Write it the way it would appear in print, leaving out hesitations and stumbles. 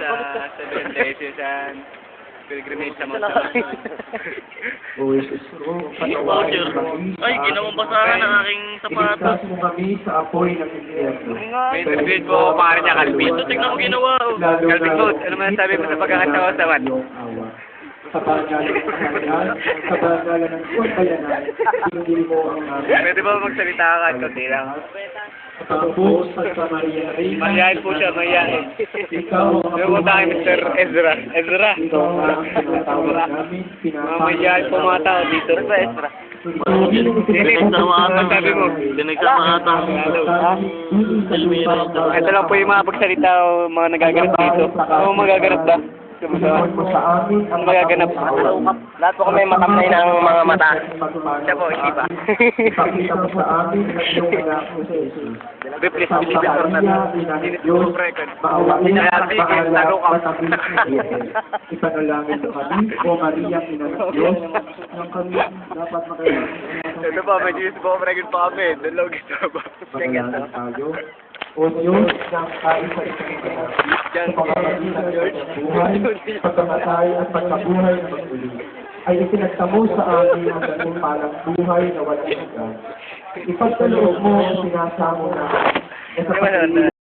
sa Seven Diocese Pilgrimage sa Mount Tamas. Voucher. Ay, ginawambasahan ang aking sapatos. mo kami sa apoy ng impyerno. May interview po pare niya Calvin. Ito, tignan mo ginawa. Oh. Calvin Code, ano man sabi mo sa pagkakasawa-sawan? Sa pangalan ng Panginoon, sa pangalan ng Panginoon, hindi mo ang namin. Pwede ba magsalita ka at konti lang? Tapos, sa Maria Reyna, Mayayain po siya, mayayain. ikaw ang Yung punta kay Mr. Ezra. Ezra! ikaw ang tinatawag namin, Mamayayain po mga tao dito. Ezra. Pinagsamahan. Sabi mo? Pinagsamahan. Elmira. Ito lang po yung mga pagsalita o mga nagaganap dito. O magaganap ba? Tinawag mo sa amin Ang magaganap. Lahat po kami matamlay ng mga mata. Siya po, hindi ba? Ipakita mo sa amin ang iyong anak mo sa Jesus. Be, please believe it or not. Hindi Diyos, po record. maawain Kaya ang sige, bahala laro ka. at ang ipanalangin mo kami, O Maria, ina ng Diyos, nang kami dapat makailangan. Ito pa, may Jesus po record pa kami. Dalaw gito ba? Manalangin tayo. O Diyos, ng kaisa-isang Diyan. sa pagkakagitan ng buhay, pagkamatay at pagkabuhay ng maguli, ay itinagtamo sa amin ang ganung palang buhay na walang hanggan. Ipagkaloob mo ang sinasamo namin.